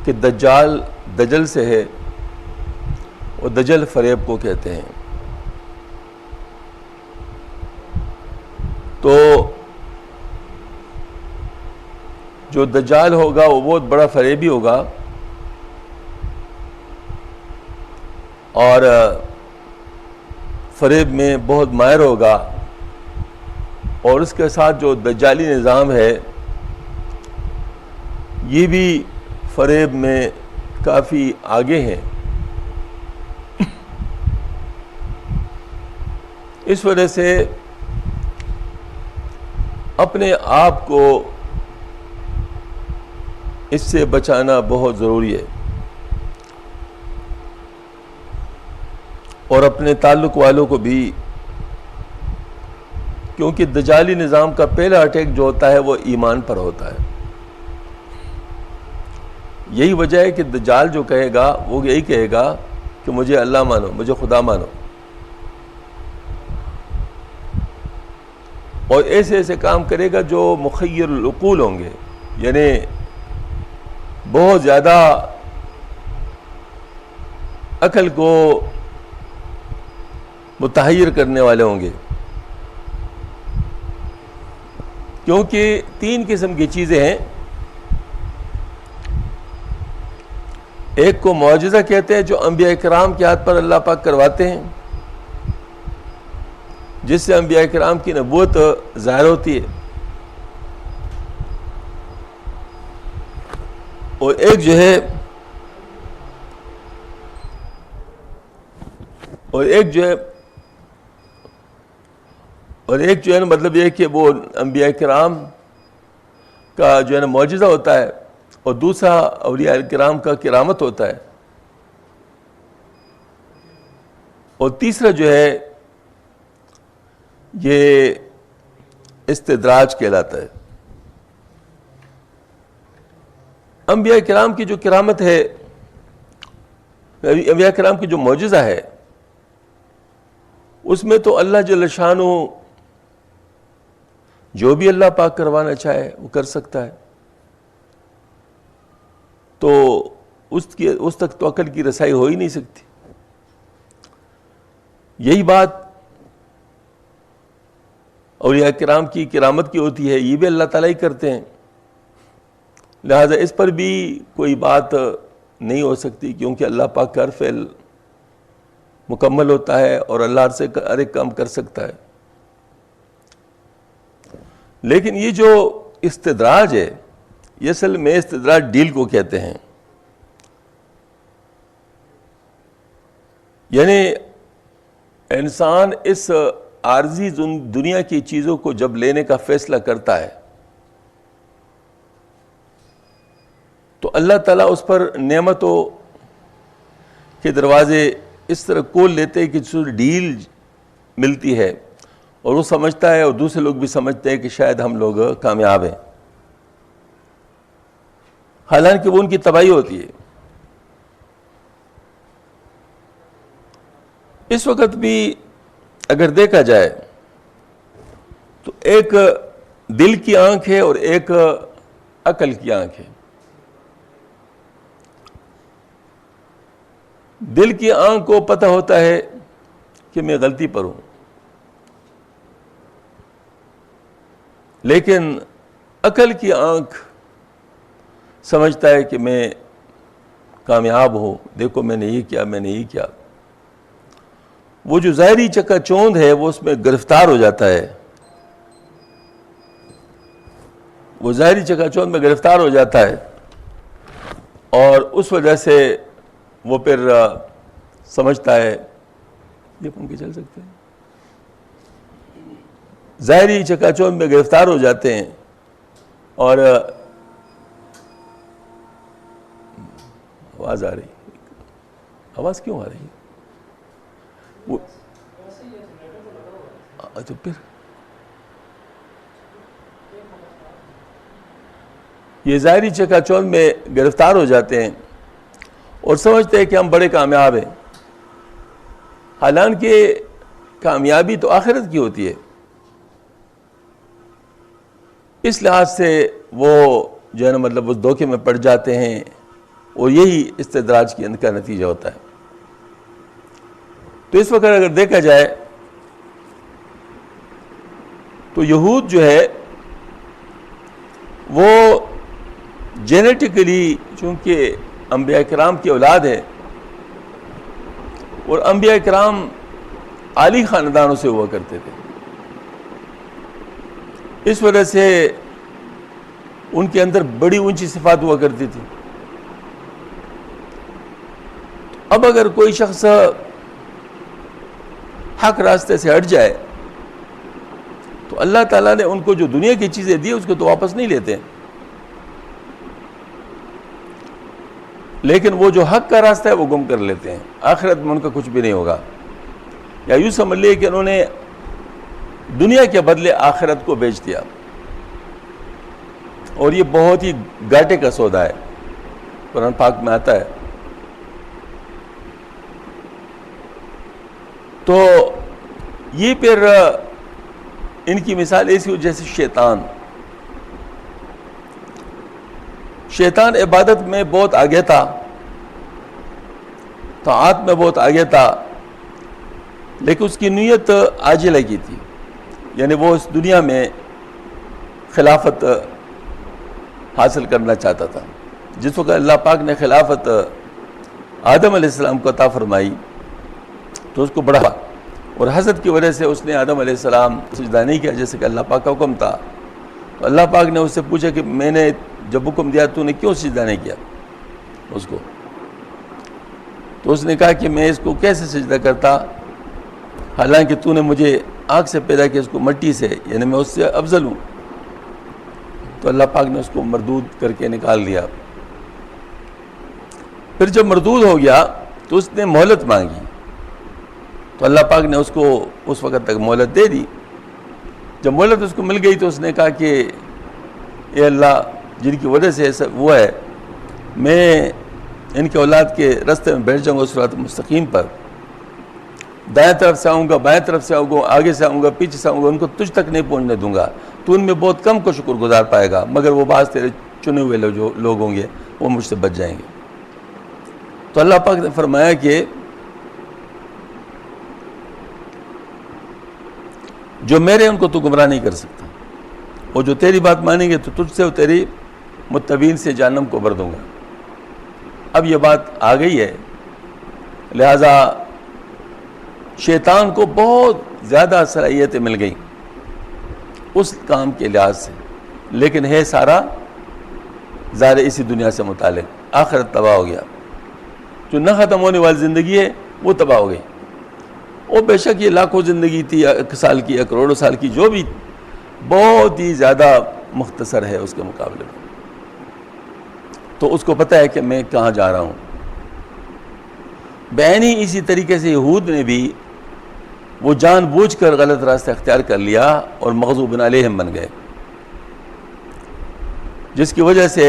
کہ دجال دجل سے ہے، اور دجل فریب کو کہتے ہیں. تو جو دجال ہوگا وہ بہت بڑا فریبی ہوگا، اور فریب میں بہت ماہر ہوگا، اور اس کے ساتھ جو دجالی نظام ہے یہ بھی فریب میں کافی آگے ہیں. اس وجہ سے اپنے آپ کو اس سے بچانا بہت ضروری ہے، اور اپنے تعلق والوں کو بھی، کیونکہ دجالی نظام کا پہلا اٹیک جو ہوتا ہے وہ ایمان پر ہوتا ہے. یہی وجہ ہے کہ دجال جو کہے گا وہ یہی کہے گا کہ مجھے اللہ مانو، مجھے خدا مانو، اور ایسے ایسے کام کرے گا جو مخیر العقول ہوں گے، یعنی بہت زیادہ عقل کو متحیر کرنے والے ہوں گے. کیونکہ 3 قسم کی چیزیں ہیں. ایک کو معجزہ کہتے ہیں جو انبیاء کرام کے ہاتھ پر اللہ پاک کرواتے ہیں، جس سے انبیاء کرام کی نبوت ظاہر ہوتی ہے. اور ایک جو ہے مطلب یہ کہ وہ انبیاء کرام کا جو ہے نا معجزہ ہوتا ہے، اور دوسرا اولیاء کرام کا کرامت ہوتا ہے، اور تیسرا جو ہے یہ استدراج کہلاتا ہے. انبیاء کرام کی جو کرامت ہے، انبیاء کرام کی جو معجزہ ہے، اس میں تو اللہ جل شانہ جو بھی اللہ پاک کروانا چاہے وہ کر سکتا ہے. تو اس تک تو عقل کی رسائی ہو ہی نہیں سکتی. یہی بات اولیاء کرام کی کرامت کی ہوتی ہے، یہ بھی اللہ تعالیٰ ہی کرتے ہیں، لہذا اس پر بھی کوئی بات نہیں ہو سکتی، کیونکہ اللہ پاک کا ہر فعل مکمل ہوتا ہے اور اللہ ہر ایک کام کر سکتا ہے. لیکن یہ جو استدراج ہے، یہ اصل میں استدراج ڈیل کو کہتے ہیں. یعنی انسان اس عارضی دنیا کی چیزوں کو جب لینے کا فیصلہ کرتا ہے تو اللہ تعالیٰ اس پر نعمتوں کے دروازے اس طرح کھول لیتے ہیں کہ ڈیل ملتی ہے، اور وہ سمجھتا ہے اور دوسرے لوگ بھی سمجھتے ہیں کہ شاید ہم لوگ کامیاب ہیں، حالانکہ وہ ان کی تباہی ہوتی ہے. اس وقت بھی اگر دیکھا جائے تو ایک دل کی آنکھ ہے اور ایک عقل کی آنکھ ہے. دل کی آنکھ کو پتہ ہوتا ہے کہ میں غلطی پر ہوں، لیکن عقل کی آنکھ سمجھتا ہے کہ میں کامیاب ہوں، دیکھو میں نے یہ کیا، میں نے یہ کیا. وہ جو ظاہری چکا چوند ہے وہ اس میں گرفتار ہو جاتا ہے، وہ ظاہری چکا چوند میں گرفتار ہو جاتا ہے، اور اس وجہ سے وہ پھر سمجھتا ہے یہ پنکھے چل سکتے ہیں، ظاہری چکا چوند میں گرفتار ہو جاتے ہیں. اور آواز آ رہی، آواز کیوں آ رہی ہے؟ تو پھر یہ ظاہری چکا چوند میں گرفتار ہو جاتے ہیں اور سمجھتے ہیں کہ ہم بڑے کامیاب ہیں، حالانکہ کامیابی تو آخرت کی ہوتی ہے. اس لحاظ سے وہ جو ہے نا مطلب اس دھوکے میں پڑ جاتے ہیں اور یہی استدراج کا نتیجہ ہوتا ہے۔ تو اس وقت اگر دیکھا جائے تو یہود جو ہے وہ جینیٹیکلی چونکہ انبیاء کرام کی اولاد ہے، اور انبیاء کرام عالی خاندانوں سے ہوا کرتے تھے، اس وجہ سے ان کے اندر بڑی اونچی صفات ہوا کرتی تھی۔ اب اگر کوئی شخص حق راستے سے ہٹ جائے تو اللہ تعالیٰ نے ان کو جو دنیا کی چیزیں دی اس کو تو واپس نہیں لیتے، لیکن وہ جو حق کا راستہ ہے وہ گم کر لیتے ہیں، آخرت میں ان کا کچھ بھی نہیں ہوگا۔ یا یوں سمجھ لیے کہ انہوں نے دنیا کے بدلے آخرت کو بیچ دیا، اور یہ بہت ہی گھاٹے کا سودا ہے، قرآن پاک میں آتا ہے۔ تو یہ پھر ان کی مثال ایسی ہو جیسے شیطان عبادت میں بہت آگے تھا، طاعات میں بہت آگے تھا، لیکن اس کی نیت عاجلہ کی تھی، یعنی وہ اس دنیا میں خلافت حاصل کرنا چاہتا تھا۔ جس وقت اللہ پاک نے خلافت آدم علیہ السلام کو عطا فرمائی تو اس کو بڑھا، اور حسد کی وجہ سے اس نے آدم علیہ السلام سجدہ نہیں کیا جیسے کہ اللہ پاک کا حکم تھا۔ تو اللہ پاک نے اس سے پوچھا کہ میں نے جب حکم دیا تو نے کیوں سجدہ نہیں کیا اس کو؟ تو اس نے کہا کہ میں اس کو کیسے سجدہ کرتا، حالانکہ تو نے مجھے آگ سے پیدا کیا، اس کو مٹی سے، یعنی میں اس سے افضل ہوں۔ تو اللہ پاک نے اس کو مردود کر کے نکال دیا۔ پھر جب مردود ہو گیا تو اس نے مہلت مانگی، تو اللہ پاک نے اس کو اس وقت تک مہلت دے دی۔ جب مہلت اس کو مل گئی تو اس نے کہا کہ اے اللہ، جن کی وجہ سے ایسا ہوا ہے، میں ان کے اولاد کے راستے میں بیٹھ جاؤں گا صراط مستقیم پر، دائیں طرف سے آؤں گا، بائیں طرف سے آؤں گا، آگے سے آؤں گا، پیچھے سے آؤں گا، ان کو تجھ تک نہیں پہنچنے دوں گا۔ تو ان میں بہت کم کو شکر گزار پائے گا، مگر وہ بعض تیرے چنے ہوئے لوگ ہوں گے، وہ مجھ سے بچ جائیں گے۔ تو اللہ پاک نے فرمایا کہ جو میرے ان کو تو گمراہ نہیں کر سکتا، اور جو تیری بات مانیں گے تو تجھ سے اور تیری متبعین سے جہنم کو بھر دوں گا۔ اب یہ بات آ گئی ہے، لہذا شیطان کو بہت زیادہ صلاحیتیں مل گئیں اس کام کے لحاظ سے، لیکن ہے سارا ظاہر اسی دنیا سے متعلق۔ آخرت تباہ ہو گیا، جو نہ ختم ہونے والی زندگی ہے وہ تباہ ہو گئی۔ اور بے شک یہ لاکھوں زندگی تھی، یا 1 سال کی، یا کروڑوں سال کی، جو بھی، بہت ہی زیادہ مختصر ہے اس کے مقابلے میں۔ تو اس کو پتہ ہے کہ میں کہاں جا رہا ہوں۔ بعین ہی اسی طریقے سے یہود نے بھی وہ جان بوجھ کر غلط راستہ اختیار کر لیا اور مغضوب علیہم بن گئے، جس کی وجہ سے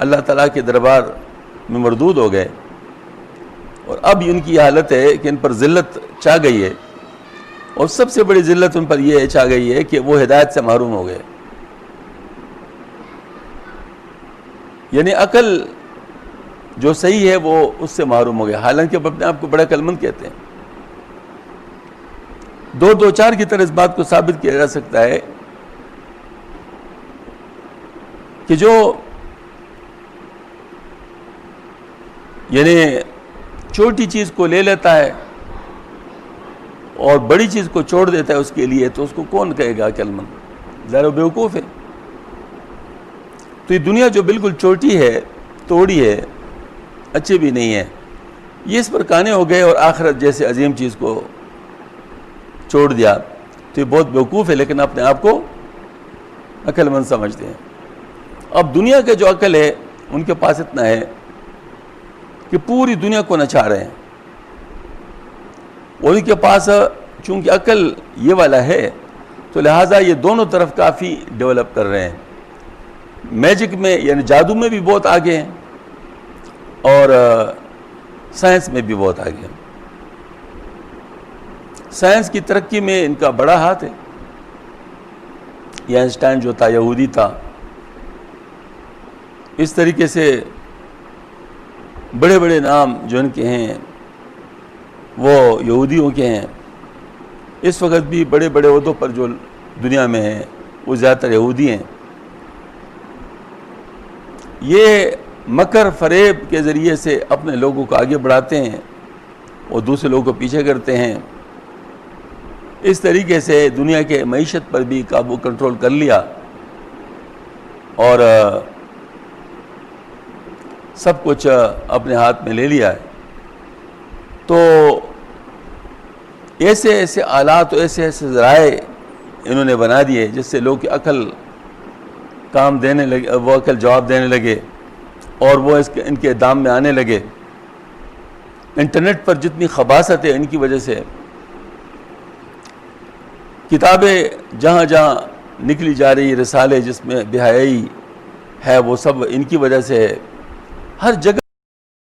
اللہ تعالیٰ کے دربار میں مردود ہو گئے۔ اور اب ان کی یہ حالت ہے کہ ان پر ذلت چھا گئی ہے، اور سب سے بڑی ذلت ان پر یہ چھا گئی ہے کہ وہ ہدایت سے محروم ہو گئے، یعنی عقل جو صحیح ہے وہ اس سے محروم ہو گیا، حالانکہ اب اپنے آپ کو بڑا عقل مند کہتے ہیں۔ دو چار کی طرح اس بات کو ثابت کیا جا سکتا ہے کہ جو یعنی چھوٹی چیز کو لے لیتا ہے اور بڑی چیز کو چھوڑ دیتا ہے اس کے لیے، تو اس کو کون کہے گا عقل مند؟ ظاہر بیوقوف ہے۔ تو یہ دنیا جو بالکل چھوٹی ہے، توڑی ہے، اچھی بھی نہیں ہے، یہ اس پر کانے ہو گئے اور آخرت جیسے عظیم چیز کو چھوڑ دیا، تو یہ بہت بیوقوف ہے، لیکن اپنے آپ کو عقل مند سمجھتے ہیں۔ اب دنیا کے جو عقل ہے ان کے پاس اتنا ہے کہ پوری دنیا کو نچا رہے ہیں، اور ان کے پاس چونکہ عقل یہ والا ہے تو لہٰذا یہ دونوں طرف کافی ڈیولپ کر رہے ہیں۔ میجک میں یعنی جادو میں بھی بہت آگے ہیں، اور سائنس میں بھی بہت آگے ہیں۔ سائنس کی ترقی میں ان کا بڑا ہاتھ ہے۔ یہ آئنسٹائن جو تھا یہودی تھا، اس طریقے سے بڑے بڑے نام جو ان کے ہیں وہ یہودیوں کے ہیں. اس وقت بھی بڑے بڑے عہدوں پر جو دنیا میں ہیں وہ زیادہ تر یہودی ہیں. یہ مکر فریب کے ذریعے سے اپنے لوگوں کو آگے بڑھاتے ہیں اور دوسرے لوگوں کو پیچھے کرتے ہیں. اس طریقے سے دنیا کے معیشت پر بھی قابو کنٹرول کر لیا اور سب کچھ اپنے ہاتھ میں لے لیا ہے. تو ایسے ایسے آلات اور ایسے ایسے ذرائع انہوں نے بنا دیے جس سے لوگ کی عقل کام دینے لگے, وہ عقل جواب دینے لگے اور وہ ان کے دام میں آنے لگے. انٹرنیٹ پر جتنی خباثت ہے ان کی وجہ سے, کتابیں جہاں جہاں نکلی جا رہی, رسالے جس میں بے حیائی ہے وہ سب ان کی وجہ سے ہے. ہر جگہ